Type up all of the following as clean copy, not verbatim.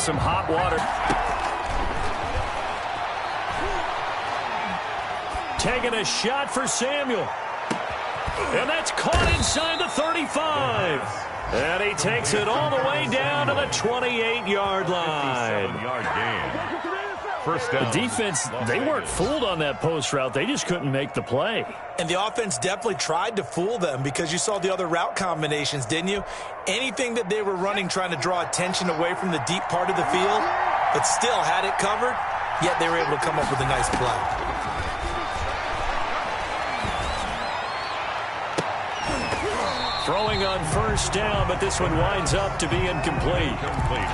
some hot water. Taking a shot for Samuel. And that's caught inside the 35. And he takes it all the way down to the 28-yard line. 57-yard gain. First down. The defense, they weren't fooled on that post route. They just couldn't make the play. And the offense definitely tried to fool them because you saw the other route combinations, didn't you? Anything that they were running trying to draw attention away from the deep part of the field, but still had it covered, yet they were able to come up with a nice play. Throwing on first down, but this one winds up to be incomplete.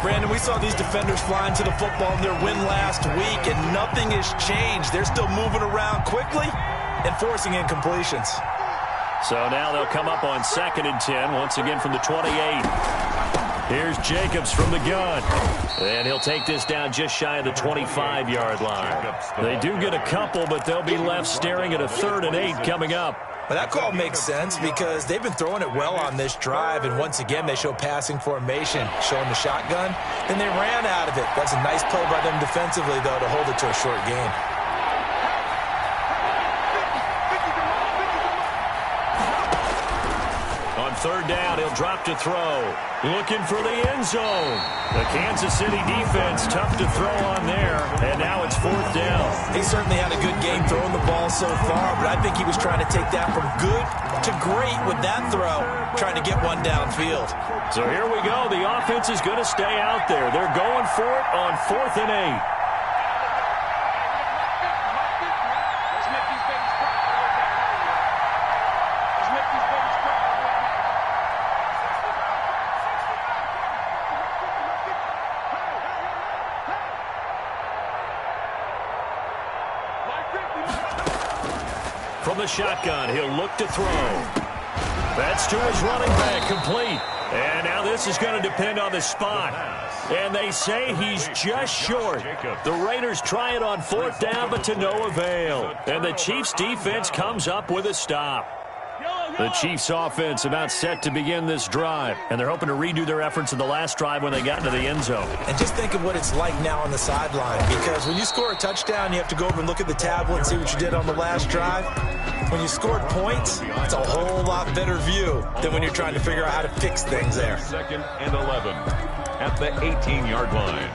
Brandon, we saw these defenders flying to the football in their win last week, and nothing has changed. They're still moving around quickly and forcing incompletions. So now they'll come up on 2nd and 10, once again from the 28. Here's Jacobs from the gun. And he'll take this down just shy of the 25-yard line. They do get a couple, but they'll be left staring at a 3rd and 8 coming up. Well, that call makes sense because they've been throwing it well on this drive, and once again they show passing formation, showing the shotgun, and they ran out of it. That's a nice play by them defensively, though, to hold it to a short gain. On 3rd down, he'll drop to throw. Looking for the end zone. The Kansas City defense tough to throw on there, and now it's 4th down. He certainly had a good game throwing the ball so far, but I think he was trying to take that from good to great with that throw, trying to get one downfield. So here we go. The offense is going to stay out there. They're going for it on 4th and 8. From the shotgun, he'll look to throw. That's to his running back, complete. And now this is going to depend on the spot. And they say he's just short. The Raiders try it on 4th down, but to no avail. And the Chiefs' defense comes up with a stop. The Chiefs' offense about set to begin this drive. And they're hoping to redo their efforts in the last drive when they got into the end zone. And just think of what it's like now on the sideline. Because when you score a touchdown, you have to go over and look at the tablet and see what you did on the last drive. When you scored points, it's a whole lot better view than when you're trying to figure out how to fix things there. 2nd and 11 at the 18-yard line.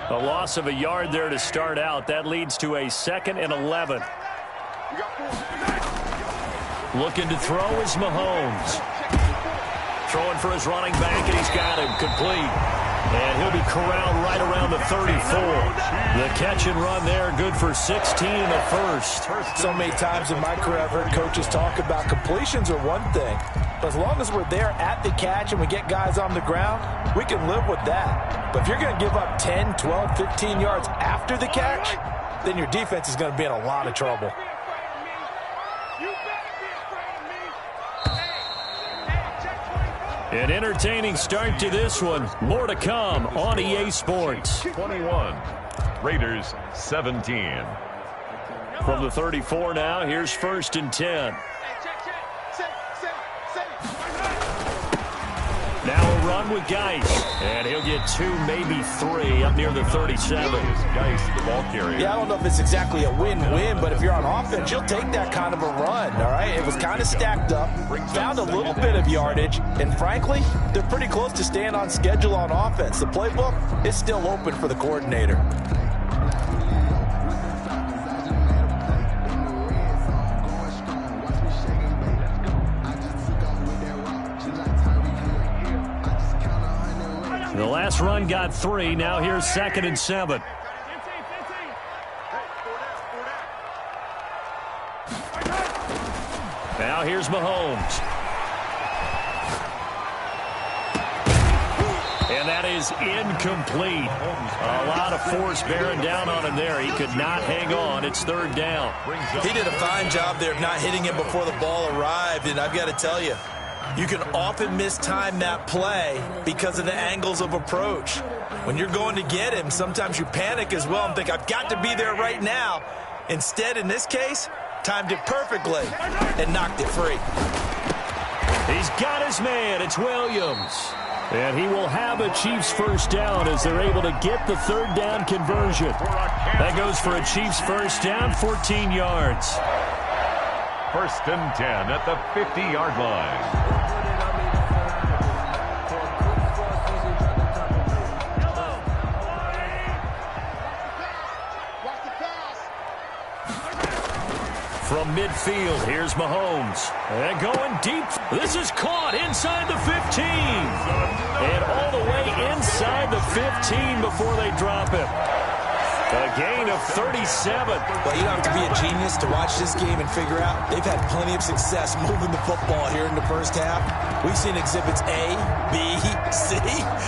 A loss of a yard there to start out. That leads to a 2nd and 11. Looking to throw is Mahomes. Throwing for his running back, and he's got him complete. And he'll be corralled right around the 34. The catch and run there, good for 16 in the first. So many times in my career I've heard coaches talk about completions are one thing. But as long as we're there at the catch and we get guys on the ground, we can live with that. But if you're going to give up 10, 12, 15 yards after the catch, then your defense is going to be in a lot of trouble. An entertaining start to this one. More to come on EA Sports. 21. Raiders 17. From the 34 now, here's 1st and 10. Now a run with Geis. And he'll get 2, maybe 3 up near the 37. Geis, the ball carrier. Yeah, I don't know if it's exactly a win-win, but if you're on offense, you'll take that kind of a run, all right? It was kind of stacked up, found a little bit of yardage, and frankly, they're pretty close to staying on schedule on offense. The playbook is still open for the coordinator. The last run got 3. Now here's 2nd and 7. Now here's Mahomes. And that is incomplete. A lot of force bearing down on him there. He could not hang on. It's third down. He did a fine job there of not hitting him before the ball arrived, and I've got to tell you, you can often mistime that play because of the angles of approach. When you're going to get him, sometimes you panic as well and think, I've got to be there right now. Instead, in this case, timed it perfectly and knocked it free. He's got his man. It's Williams. And he will have a Chiefs first down as they're able to get the third down conversion. That goes for a Chiefs first down, 14 yards. First and 10 at the 50-yard line. From midfield, here's Mahomes. And going deep. This is caught inside the 15. And all the way inside the 15 before they drop him. A gain of 37. Well, you don't have to be a genius to watch this game and figure out they've had plenty of success moving the football here in the first half. We've seen exhibits A, B, C,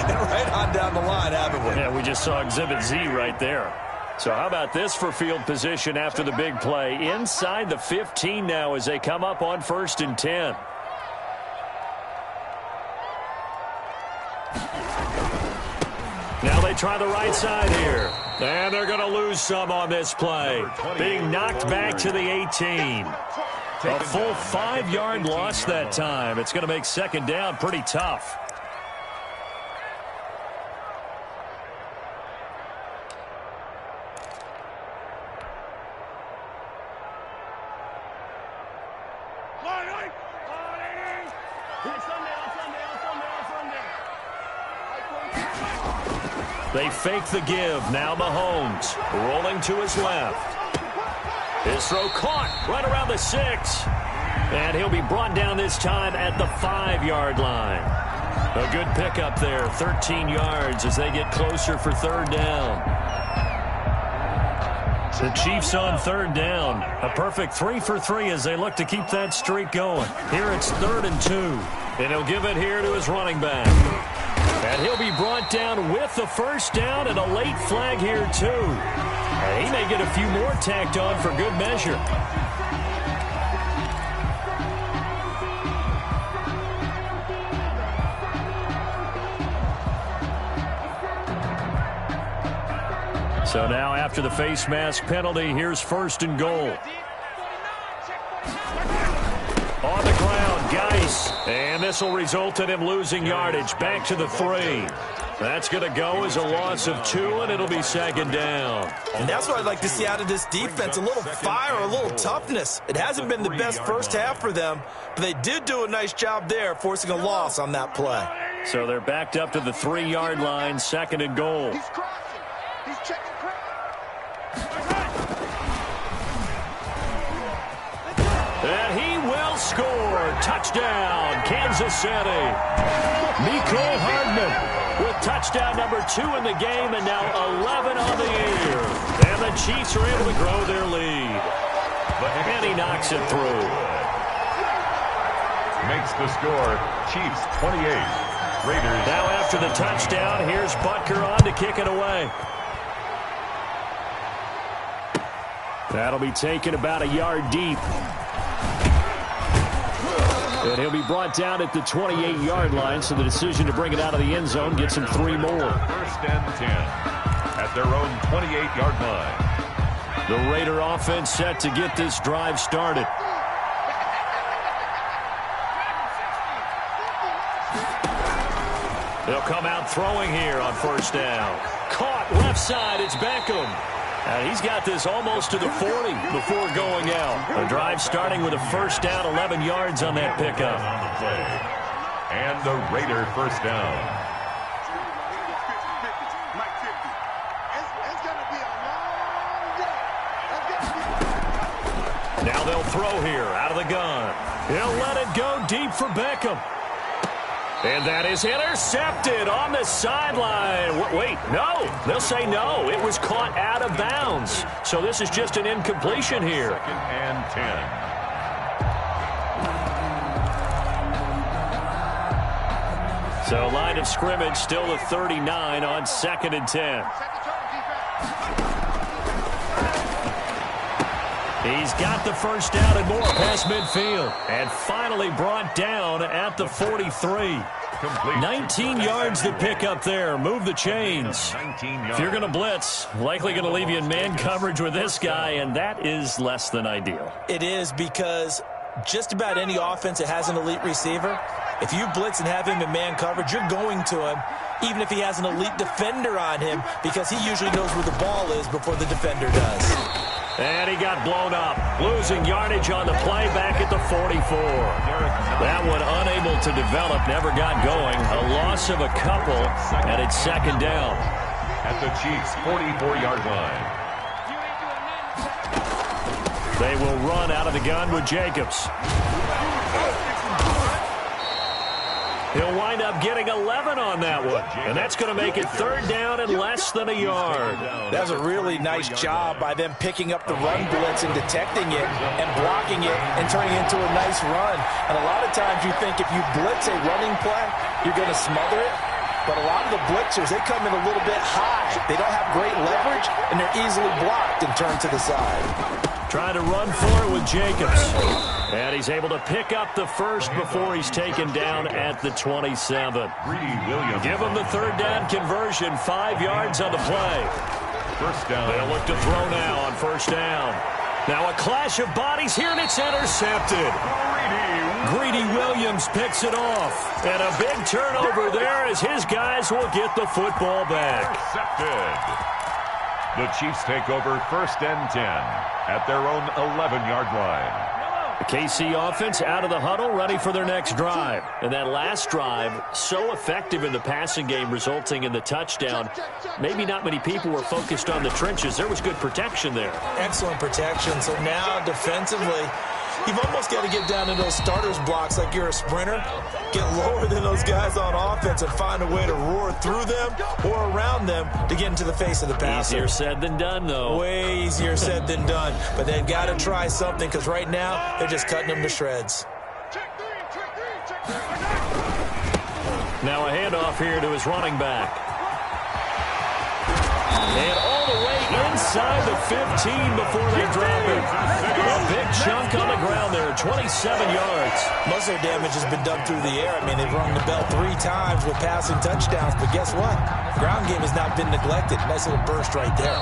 and right on down the line, haven't we? Yeah, we just saw exhibit Z right there. So how about this for field position after the big play? Inside the 15 now as they come up on first and 10. Now they try the right side here. And they're going to lose some on this play. Being knocked back to the 18. A full 5-yard loss that time. It's going to make second down pretty tough. They fake the give. Now Mahomes rolling to his left. His throw caught right around the 6. And he'll be brought down this time at the 5-yard line. A good pickup there. 13 yards as they get closer for third down. The Chiefs on third down. A perfect 3 for 3 as they look to keep that streak going. Here it's 3rd and 2. And he'll give it here to his running back. And he'll be brought down with the first down and a late flag here, too. And he may get a few more tacked on for good measure. So now after the face mask penalty, here's 1st and goal. On the ground, Geis. And this will result in him losing yardage. Back to the 3. That's going to go as a loss of 2, and it'll be second down. And that's what I'd like to see out of this defense, a little fire, a little toughness. It hasn't been the best first half for them, but they did do a nice job there, forcing a loss on that play. So they're backed up to the 3-yard line, 2nd and goal. He's crossing. He's checking crowd. And he will score. Touchdown, Kansas City. Mecole Hardman with touchdown number 2 in the game and now 11 on the year. And the Chiefs are able to grow their lead. And he knocks it through. Makes the score Chiefs 28. Raiders. Now after the touchdown, here's Butker on to kick it away. That'll be taken about a yard deep. And he'll be brought down at the 28-yard line, so the decision to bring it out of the end zone gets him 3 more. 1st and 10 at their own 28-yard line. The Raider offense set to get this drive started. They'll come out throwing here on 1st down. Caught left side, it's Beckham. And he's got this almost to the 40 before going out. The drive starting with a 1st down, 11 yards on that pickup. And the Raider first down. Now they'll throw here out of the gun. He'll let it go deep for Beckham. And that is intercepted on the sideline. Wait, no. They'll say no. It was caught out of bounds. So this is just an incompletion here. 2nd and 10. So line of scrimmage still a 39 on 2nd and 10. He's got the first down and more past midfield. And finally brought down at the 43. 19 yards to pick up there. Move the chains. If you're going to blitz, likely going to leave you in man coverage with this guy, and that is less than ideal. It is, because just about any offense that has an elite receiver, if you blitz and have him in man coverage, you're going to him, even if he has an elite defender on him, because he usually knows where the ball is before the defender does. And he got blown up, losing yardage on the play back at the 44. That one unable to develop, never got going. A loss of a couple, and it's 2nd down. At the Chiefs' 44-yard line. They will run out of the gun with Jacobs. He'll wind up getting 11 on that one, and that's going to make it 3rd down and less than a yard. That was a really nice job by them picking up the run blitz and detecting it and blocking it and turning it into a nice run. And a lot of times you think if you blitz a running play, you're going to smother it. But a lot of the blitzers, they come in a little bit high. They don't have great leverage, and they're easily blocked and turned to the side. Trying to run for it with Jacobs. And he's able to pick up the first before he's taken down at the 27. Give him the 3rd down conversion, 5 yards on the play. First down. They'll look to throw now on 1st down. Now a clash of bodies here, and it's intercepted. Greedy Williams picks it off. And a big turnover there as his guys will get the football back. Intercepted. The Chiefs take over 1st and 10 at their own 11-yard line. The KC offense out of the huddle, ready for their next drive. And that last drive, so effective in the passing game, resulting in the touchdown. Maybe not many people were focused on the trenches. There was good protection there. Excellent protection. So now defensively, you've almost got to get down in those starters blocks like you're a sprinter. Get lower than those guys on offense and find a way to roar through them or around them to get into the face of the passer. Easier said than done, though. Way easier said than done. But they've got to try something, because right now they're just cutting them to shreds. Now a handoff here to his running back. And all the way inside the 15 before they drop it. A big chunk on the ground there, 27 yards. Most of their damage has been done through the air. I mean, they've rung the bell 3 times with passing touchdowns, but guess what? Ground game has not been neglected. Nice little burst right there.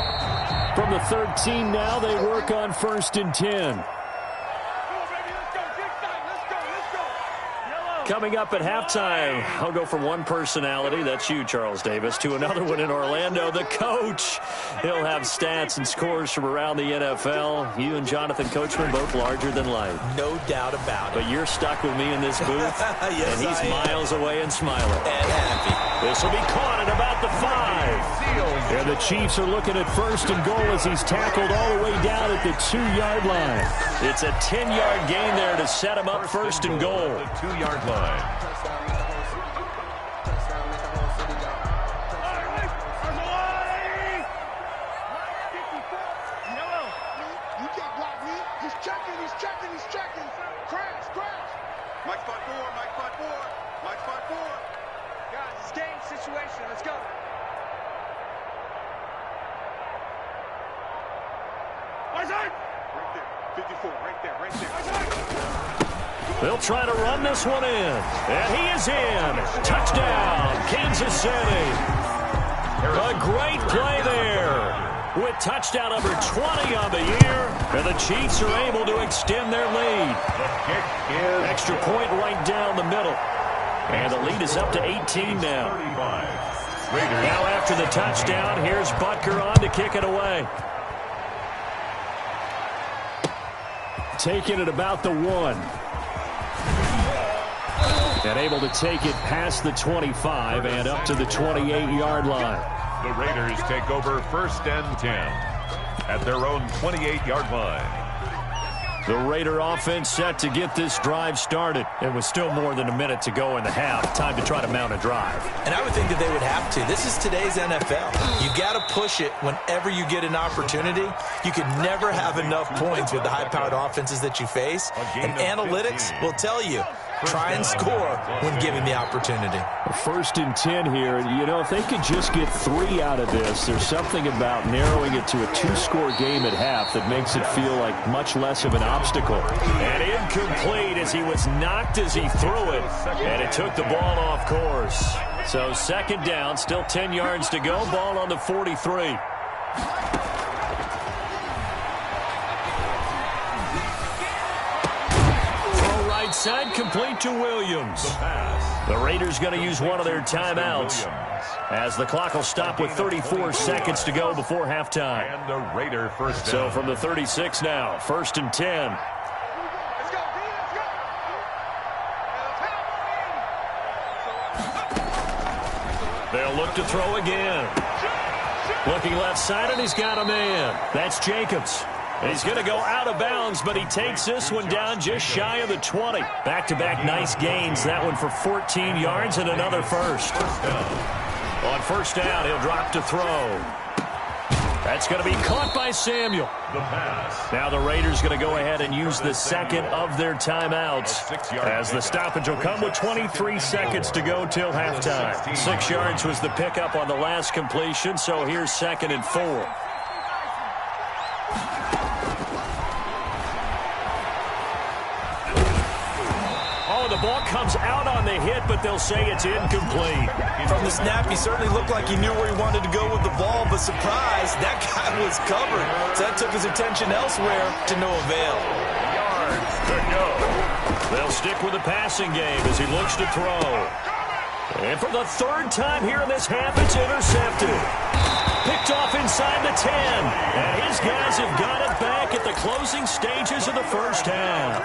From the 13 now, they work on 1st and 10. Coming up at halftime, I'll go from one personality, that's you, Charles Davis, to another one in Orlando, the coach. He'll have stats and scores from around the NFL. You and Jonathan Coachman, both larger than life. No doubt about it. But you're stuck with me in this booth, yes, and he's miles away and smiling. And happy. This will be caught at about the 5. And the Chiefs are looking at 1st and goal as he's tackled all the way down at the 2-yard line. It's a 10-yard gain there to set him up 1st and goal. The 2-yard line. He's checking. Crash. Mike spot 4. Guys, it's game situation. Let's go. Right there. 54. Right there. They'll try to run this one in. And he is in. Touchdown, Kansas City. A great play there. With touchdown number 20 on the year. And the Chiefs are able to extend their lead. Extra point right down the middle. And the lead is up to 18 now. Now after the touchdown, here's Butker on to kick it away. Taking it about the 1. And able to take it past the 25 and up to the 28-yard line. The Raiders take over 1st and 10 at their own 28-yard line. The Raider offense set to get this drive started. It was still more than a minute to go in the half. Time to try to mount a drive. And I would think that they would have to. This is today's NFL. You got to push it whenever you get an opportunity. You can never have enough points with the high-powered offenses that you face. And analytics will tell you try and score when given the opportunity. 1st and 10 here, and you know, if they could just get 3 out of this, there's something about narrowing it to a 2-score game at half that makes it feel like much less of an obstacle. And incomplete as he was knocked as he threw it, and it took the ball off course. So 2nd down, still 10 yards to go, ball on the 43. Side complete to Williams. The Raiders going to use one of their timeouts as the clock will stop with 34 seconds to go before halftime. And the Raider first down. So from the 36 now, 1st and 10. Let's go, let's go. They'll look to throw again. Looking left side, and he's got a man. That's Jacobs. He's going to go out of bounds, but he takes this one down just shy of the 20. Back-to-back nice gains. That one for 14 yards and another first. On 1st down, he'll drop to throw. That's going to be caught by Samuel. Now the Raiders going to go ahead and use the 2nd of their timeouts as the stoppage will come with 23 seconds to go till halftime. 6 yards was the pickup on the last completion, so here's 2nd and 4. The ball comes out on the hit, but they'll say it's incomplete. From the snap, he certainly looked like he knew where he wanted to go with the ball, but surprise, that guy was covered. So that took his attention elsewhere to no avail. Yards to go. They'll stick with the passing game as he looks to throw. And for the 3rd time here in this half, it's intercepted. Picked off inside the 10. And his guys have got it back at the closing stages of the 1st half.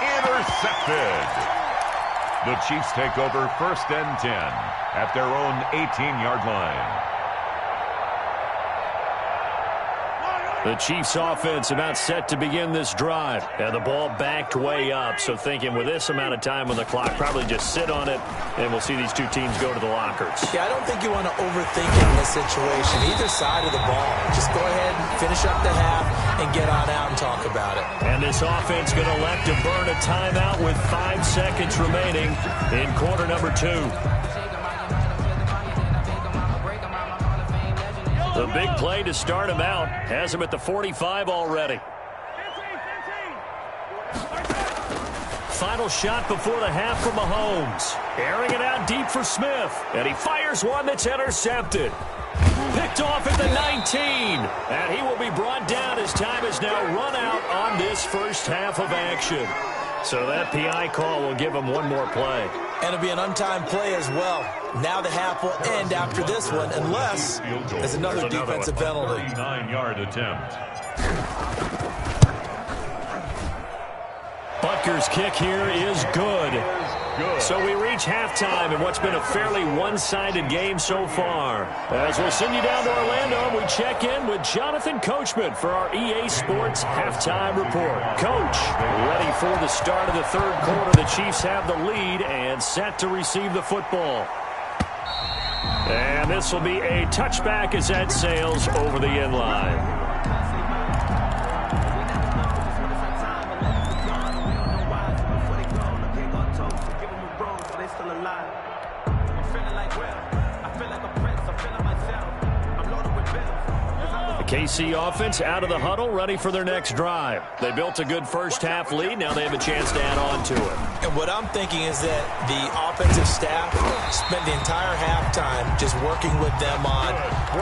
Intercepted. The Chiefs take over 1st and 10 at their own 18-yard line. The Chiefs offense about set to begin this drive. And the ball backed way up, so thinking with this amount of time on the clock, probably just sit on it, and we'll see these two teams go to the lockers. Yeah, I don't think you want to overthink it in this situation, either side of the ball. Just go ahead, finish up the half, and get on out and talk about it. And this offense going to elect to burn a timeout with 5 seconds remaining in quarter number 2. The big play to start him out has him at the 45 already. Final shot before the half from Mahomes. Airing it out deep for Smith. And he fires one that's intercepted. Picked off at the 19. And he will be brought down as time is now run out on this 1st half of action. So that PI call will give him one more play. And it'll be an untimed play as well. Now the half will end after this one, unless there's another defensive penalty. 39-yard attempt. Butker's kick here is good. So we reach halftime in what's been a fairly one-sided game so far. As we'll send you down to Orlando, we check in with Jonathan Coachman for our EA Sports Halftime Report. Coach, ready for the start of the 3rd quarter. The Chiefs have the lead and set to receive the football. And this will be a touchback as that sails over the end line. KC offense out of the huddle, ready for their next drive. They built a good 1st half lead. Now they have a chance to add on to it. And what I'm thinking is that the offensive staff spent the entire halftime just working with them on,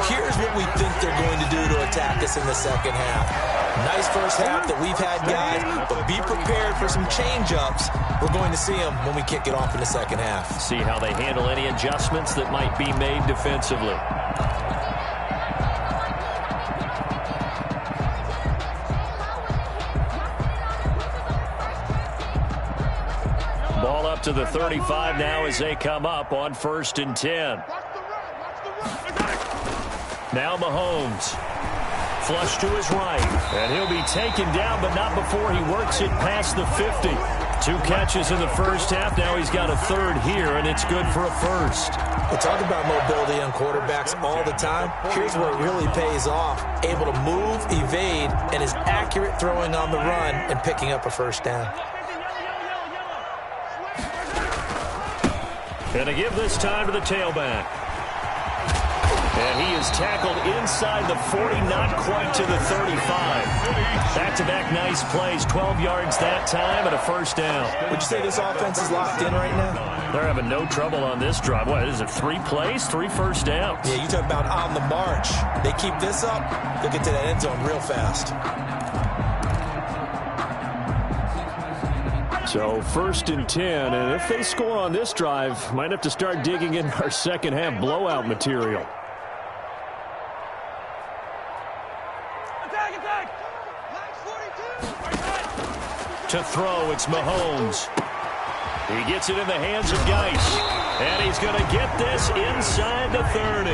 here's what we think they're going to do to attack us in the 2nd half. Nice 1st half that we've had, guys, but be prepared for some change-ups. We're going to see them when we kick it off in the 2nd half. See how they handle any adjustments that might be made defensively. Ball up to the 35 now as they come up on 1st and 10. Now Mahomes. Flush to his right. And he'll be taken down, but not before he works it past the 50. 2 catches in the 1st half. Now he's got a 3rd here, and it's good for a 1st. We talk about mobility on quarterbacks all the time. Here's where it really pays off. Able to move, evade, and is accurate throwing on the run and picking up a 1st down. And to give this time to the tailback. And he is tackled inside the 40, not quite to the 35. Back-to-back nice plays, 12 yards that time and a first down. Would you say this offense is locked in right now? They're having no trouble on this drive. What is it, 3 plays, 3 first downs? Yeah, you talk about on the march. They keep this up, they'll get to that end zone real fast. So 1st and 10, and if they score on this drive, might have to start digging in our second half blowout material. To throw, it's Mahomes. He gets it in the hands of Geis. And he's going to get this inside the 30.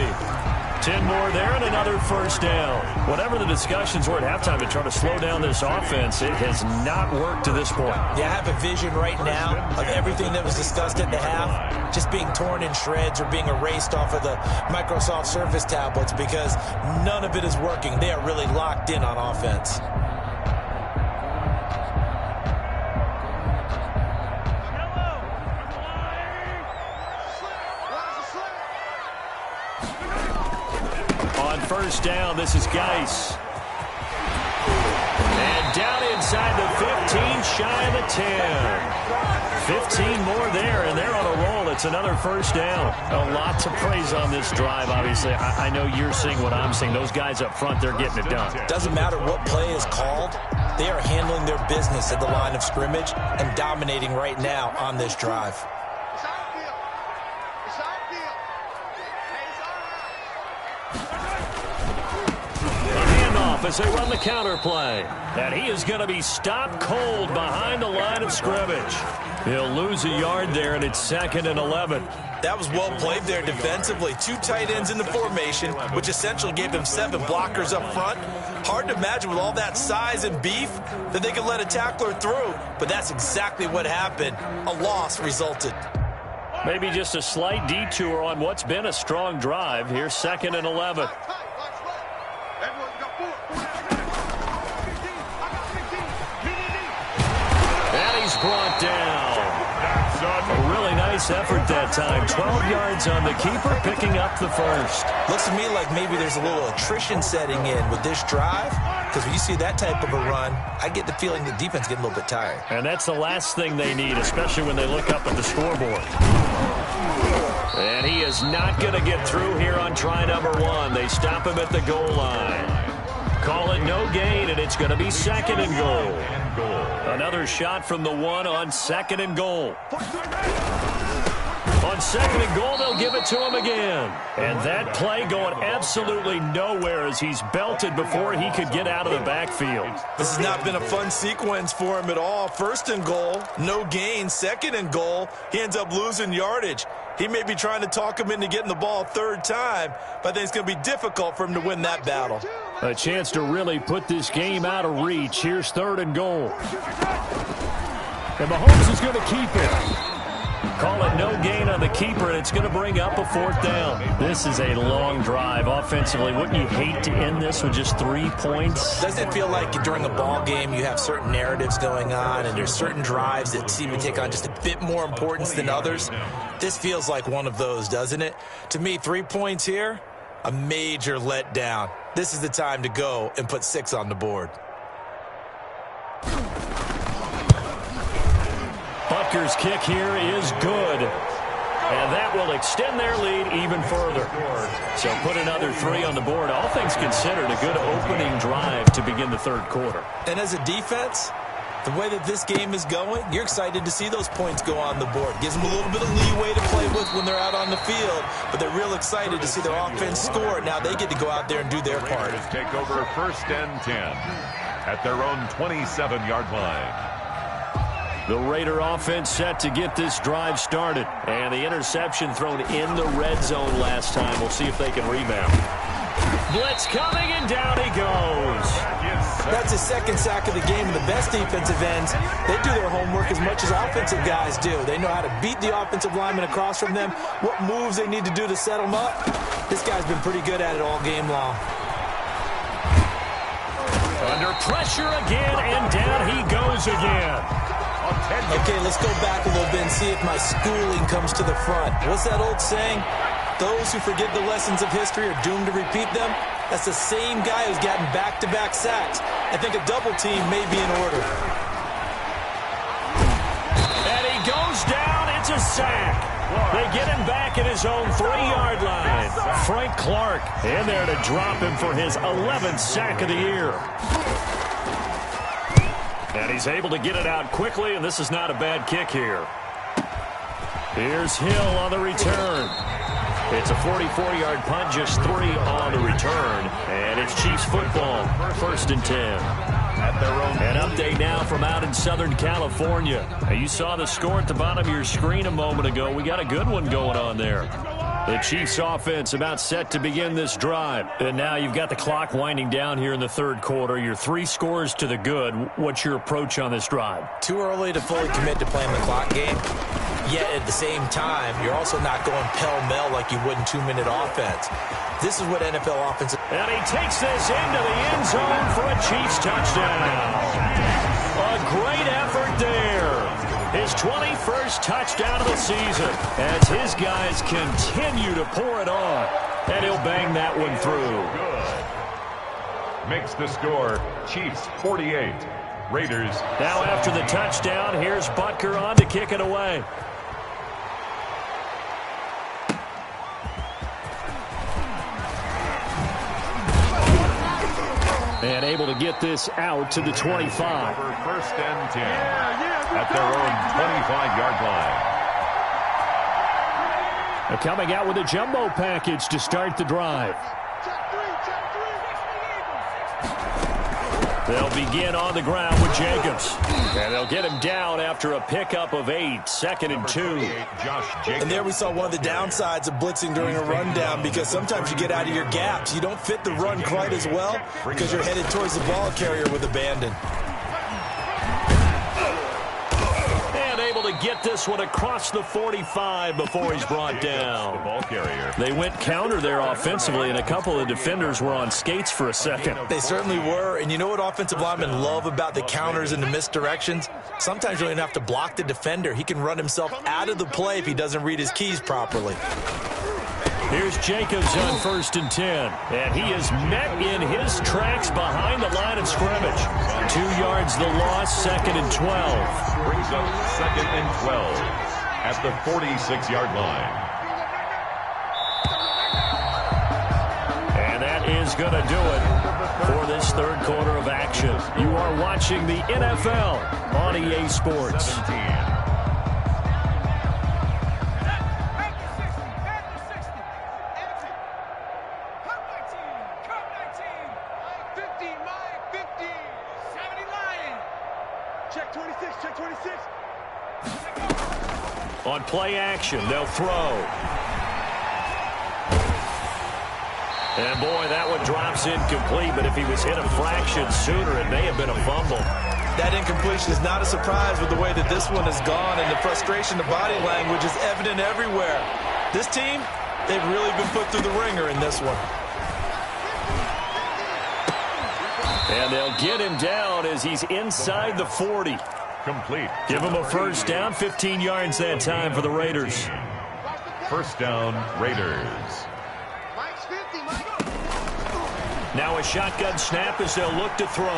10 more there and another first down. Whatever the discussions were at halftime to try to slow down this offense, it has not worked to this point. Yeah, I have a vision right now of everything that was discussed at the half just being torn in shreds or being erased off of the Microsoft Surface tablets because none of it is working. They are really locked in on offense. First down, this is Geis. And down inside the 15, shy of the 10. 15 more there, and they're on a roll. It's another first down. A lot to praise on this drive, obviously. I know you're seeing what I'm seeing. Those guys up front, they're getting it done. Doesn't matter what play is called. They are handling their business at the line of scrimmage and dominating right now on this drive. As they run the counter play. And he is going to be stopped cold behind the line of scrimmage. He'll lose a yard there, and it's 2nd and 11. That was well played there defensively. 2 tight ends in the formation, which essentially gave them 7 blockers up front. Hard to imagine with all that size and beef that they could let a tackler through, but that's exactly what happened. A loss resulted. Maybe just a slight detour on what's been a strong drive. Here's 2nd and 11. Brought down. A really nice effort that time. 12 yards on the keeper, picking up the first. Looks to me like maybe there's a little attrition setting in with this drive, because when you see that type of a run, I get the feeling the defense getting a little bit tired. And that's the last thing they need, especially when they look up at the scoreboard. And he is not going to get through here on try number 1. They stop him at the goal line. Call it no gain, and it's going to be 2nd and goal. Another shot from the 1 on 2nd and goal. On 2nd and goal, they'll give it to him again. And that play going absolutely nowhere as he's belted before he could get out of the backfield. This has not been a fun sequence for him at all. 1st and goal, no gain. 2nd and goal, he ends up losing yardage. He may be trying to talk him into getting the ball a 3rd time, but I think it's going to be difficult for him to win that battle. A chance to really put this game out of reach. Here's 3rd and goal. And Mahomes is going to keep it. Call it no gain on the keeper, and it's going to bring up a 4th down. This is a long drive offensively. Wouldn't you hate to end this with just 3 points? Doesn't it feel like during a ball game you have certain narratives going on and there's certain drives that seem to take on just a bit more importance than others? This feels like one of those, doesn't it? To me, 3 points here, a major letdown. This is the time to go and put 6 on the board. Butker's kick here is good. And that will extend their lead even further. So put another 3 on the board. All things considered, a good opening drive to begin the 3rd quarter. And as a defense, the way that this game is going, you're excited to see those points go on the board. Gives them a little bit of leeway to play with when they're out on the field, but they're real excited to see their offense score. Now they get to go out there and do their part. Take over 1st and 10 at their own 27-yard line. The Raider offense set to get this drive started. And the interception thrown in the red zone last time. We'll see if they can rebound. Blitz coming, and down he goes. That's his 2nd sack of the game. And the best defensive ends, they do their homework as much as offensive guys do. They know how to beat the offensive lineman across from them, what moves they need to do to set them up. This guy's been pretty good at it all game long. Under pressure again, and down he goes again. Okay, let's go back a little bit and see if my schooling comes to the front. What's that old saying? Those who forget the lessons of history are doomed to repeat them. That's the same guy who's gotten back-to-back sacks. I think a double team may be in order. And he goes down. It's a sack. They get him back at his own 3-yard line. Frank Clark in there to drop him for his 11th sack of the year. And he's able to get it out quickly, and this is not a bad kick here. Here's Hill on the return. It's a 44-yard punt, just 3 on the return. And it's Chiefs football, 1st and 10. An update now from out in Southern California. You saw the score at the bottom of your screen a moment ago. We got a good one going on there. The Chiefs offense about set to begin this drive. And now you've got the clock winding down here in the 3rd quarter. You're 3 scores to the good. What's your approach on this drive? Too early to fully commit to playing the clock game. Yet at the same time, you're also not going pell-mell like you would in 2-minute offense. This is what NFL offense... And he takes this into the end zone for a Chiefs touchdown. A great effort there. His 21st touchdown of the season as his guys continue to pour it on. And he'll bang that one through. Good. Makes the score Chiefs 48, Raiders. Now after the touchdown, here's Butker on to kick it away. And able to get this out to the 25. 1st and 10 at their own 25-yard line. They're coming out with a jumbo package to start the drive. They'll begin on the ground with Jacobs. And they'll get him down after a pickup of 8, 2nd and 2. And there we saw one of the downsides of blitzing during a rundown, because sometimes you get out of your gaps. You don't fit the run quite as well because you're headed towards the ball carrier with abandon. And able to get this one across the 45 before he's brought down. The ball carrier. They went counter there offensively, and a couple of defenders were on skates for a second. They certainly were, and you know what offensive linemen love about the counters and the misdirections? Sometimes you don't even have to block the defender. He can run himself out of the play if he doesn't read his keys properly. Here's Jacobs on 1st and 10. And he is met in his tracks behind the line of scrimmage. 2 yards the loss, 2nd and 12. Brings up 2nd and 12 at the 46-yard line. And that is going to do it for this 3rd quarter of action. You are watching the NFL on EA Sports. 17. On play action, they'll throw. And boy, that one drops incomplete, but if he was hit a fraction sooner, it may have been a fumble. That incompletion is not a surprise with the way that this one has gone, and the frustration of body language is evident everywhere. This team, they've really been put through the ringer in this one. And they'll get him down as he's inside the 40. Complete. Give him a 1st down, 15 yards that time for the Raiders. 1st down, Raiders. Now a shotgun snap as they'll look to throw.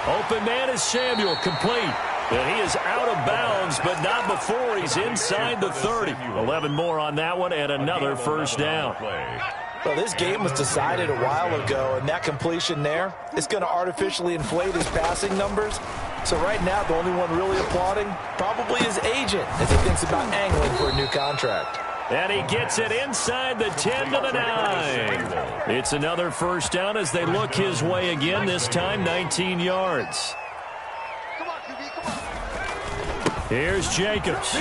Open man is Samuel, complete. And he is out of bounds, but not before he's inside the 30. 11 more on that one, and another 1st down. Well, this game was decided a while ago, and that completion there is going to artificially inflate his passing numbers. So right now, the only one really applauding probably his agent as he thinks about angling for a new contract. And he gets it inside the 10 to the 9. It's another 1st down as they look his way again, this time 19 yards. Here's Jacobs.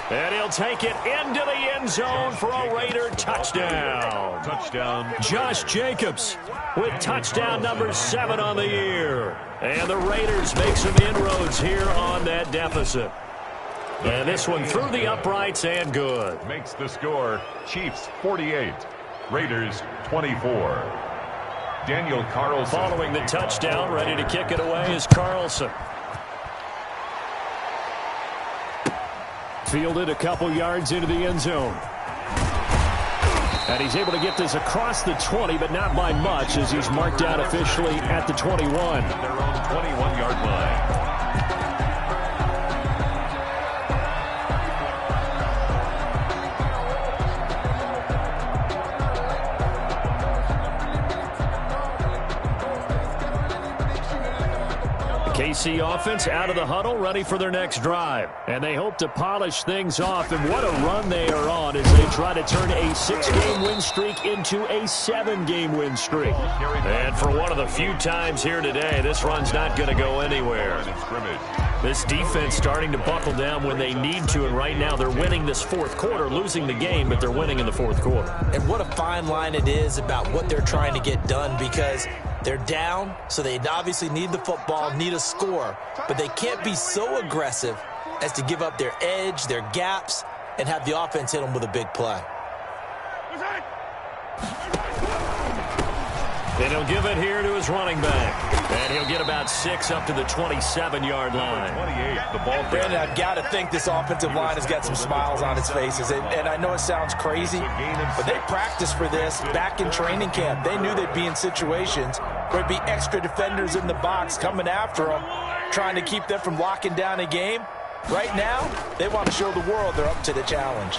And he'll take it into the end zone for a Raider touchdown. Touchdown. Josh Jacobs with touchdown number 7 on the year. And the Raiders make some inroads here on that deficit. And this one through the uprights and good. Makes the score Chiefs 48, Raiders 24. Daniel Carlson. Following the touchdown, ready to kick it away is Carlson. Fielded a couple yards into the end zone. And he's able to get this across the 20, but not by much, as he's marked out officially at the 21. At their own 21-yard line. KC offense out of the huddle, ready for their next drive. And they hope to polish things off. And what a run they are on as they try to turn a 6-game win streak into a 7-game win streak. And for one of the few times here today, this run's not going to go anywhere. This defense starting to buckle down when they need to, and right now they're winning this fourth quarter, losing the game, but they're winning in the fourth quarter. And what a fine line it is about what they're trying to get done, because they're down, so they obviously need the football, need a score, but they can't be so aggressive as to give up their edge, their gaps, and have the offense hit them with a big play. And he'll give it here to his running back. And he'll get about 6 up to the 27-yard line. 28, the ball. Brandon, I've got to think this offensive line has got some smiles on its faces. And I know it sounds crazy, but they practiced for this back in training camp. They knew they'd be in situations where there'd be extra defenders in the box coming after them, trying to keep them from locking down a game. Right now, they want to show the world they're up to the challenge.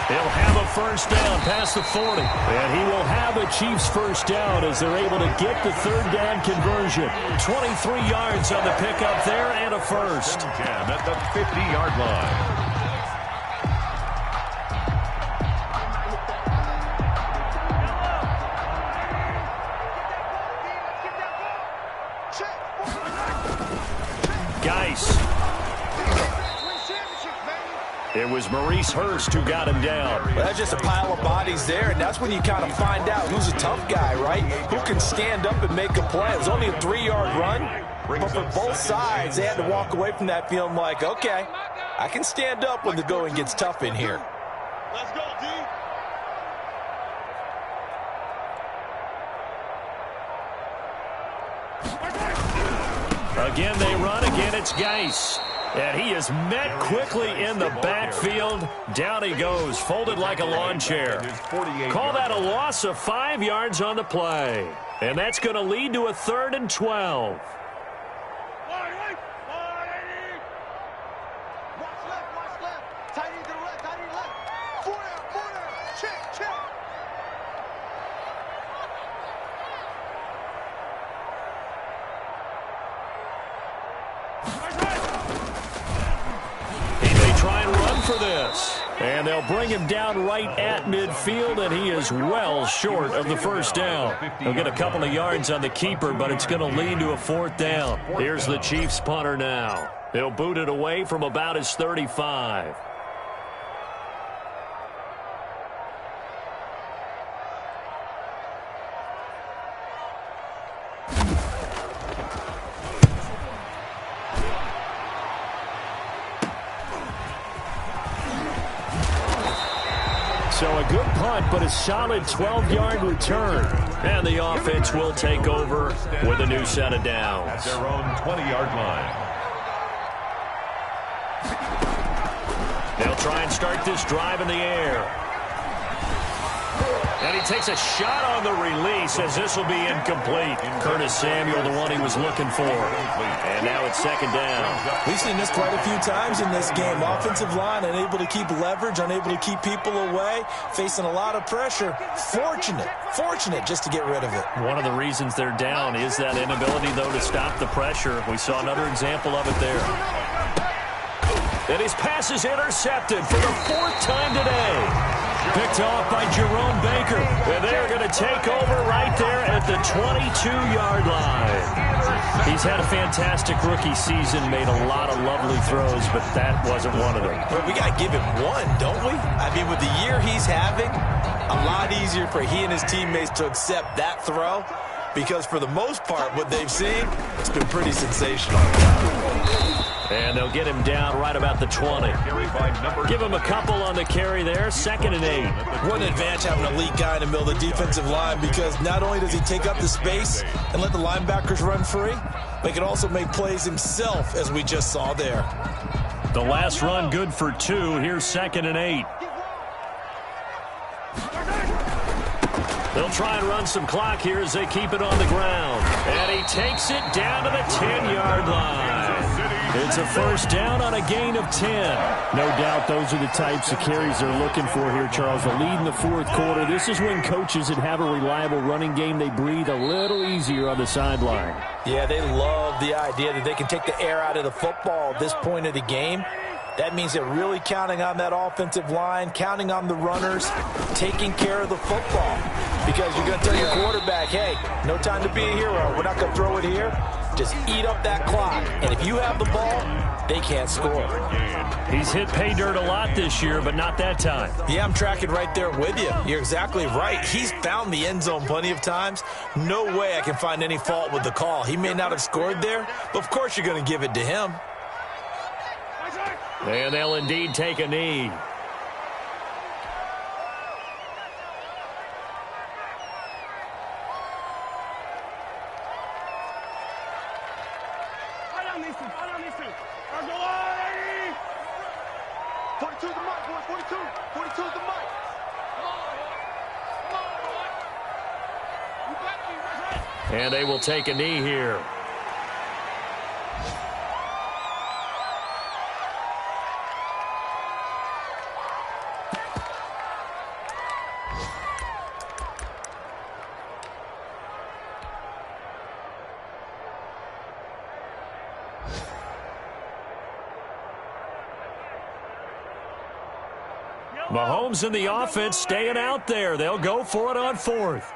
He'll have a first down past the 40. And he will have a Chiefs first down as they're able to get the third down conversion. 23 yards on the pickup there and a first. Jam at the 50-yard line. It was Maurice Hurst who got him down. Well, that's just a pile of bodies there, and that's when you kind of find out who's a tough guy, right? Who can stand up and make a play. It was only a 3-yard run, but for both sides, they had to walk away from that feeling like, okay, I can stand up when the going gets tough in here. Let's go, D. Again, they run. Again, it's Geis. And he is met quickly in the backfield. Down he goes, folded like a lawn chair. Call that a loss of 5 yards on the play. And that's going to lead to a 3rd and 12. Watch left. Tight end to the left. 4 down. Check. Try and run for this. And they'll bring him down right at midfield, and he is well short of the first down. He'll get a couple of yards on the keeper, but it's going to lead to a 4th down. Here's the Chiefs punter now. He'll boot it away from about his 35. So a good punt, but a solid 12-yard return. And the offense will take over with a new set of downs. At their own 20-yard line. They'll try and start this drive in the air. And he takes a shot on the release as this will be incomplete. Curtis Samuel, the one he was looking for. And now it's 2nd down. We've seen this quite a few times in this game. Offensive line unable to keep leverage, unable to keep people away, facing a lot of pressure. Fortunate just to get rid of it. One of the reasons they're down is that inability, though, to stop the pressure. We saw another example of it there. And his pass is intercepted for the 4th time today. Picked off by Jerome Baker. And they're going to take over right there at the 22-yard line. He's had a fantastic rookie season, made a lot of lovely throws, but that wasn't one of them. But we got to give him one, don't we? I mean, with the year he's having, a lot easier for he and his teammates to accept that throw, because for the most part, what they've seen, it's been pretty sensational. And they'll get him down right about the 20. Give him a couple on the carry there. 2nd and 8. What an advantage having an elite guy in the middle of the defensive line, because not only does he take up the space and let the linebackers run free, but he can also make plays himself, as we just saw there. The last run good for 2. Here's 2nd and 8. They'll try and run some clock here as they keep it on the ground. And he takes it down to the 10-yard line. It's a first down on a gain of 10. No doubt those are the types of carries they're looking for here, Charles. The lead in the fourth quarter. This is when coaches that have a reliable running game, they breathe a little easier on the sideline. Yeah, they love the idea that they can take the air out of the football at this point of the game. That means they're really counting on that offensive line, counting on the runners, taking care of the football. Because you're going to tell your quarterback, hey, no time to be a hero. We're not going to throw it here. Just eat up that clock. And if you have the ball, they can't score. He's hit pay dirt a lot this year, but not that time. Yeah, I'm tracking right there with you. You're exactly right. He's found the end zone plenty of times. No way I can find any fault with the call. He may not have scored there, but of course you're going to give it to him. And they'll indeed take a knee. And they will take a knee here. Mahomes and the offense staying out there. They'll go for it on 4th.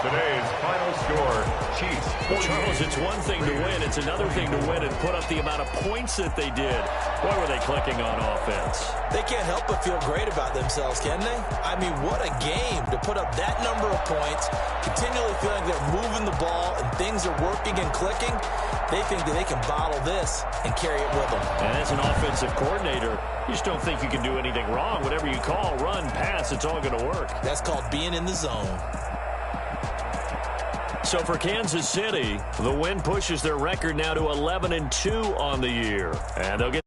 Today's final score, Chiefs. Well, Charles, it's one thing to win. It's another thing to win and put up the amount of points that they did. Boy, were they clicking on offense. They can't help but feel great about themselves, can they? I mean, what a game to put up that number of points, continually feeling they're moving the ball and things are working and clicking. They think that they can bottle this and carry it with them. And as an offensive coordinator, you just don't think you can do anything wrong. Whatever you call, run, pass, it's all going to work. That's called being in the zone. So for Kansas City, the win pushes their record now to 11-2 on the year. And they'll get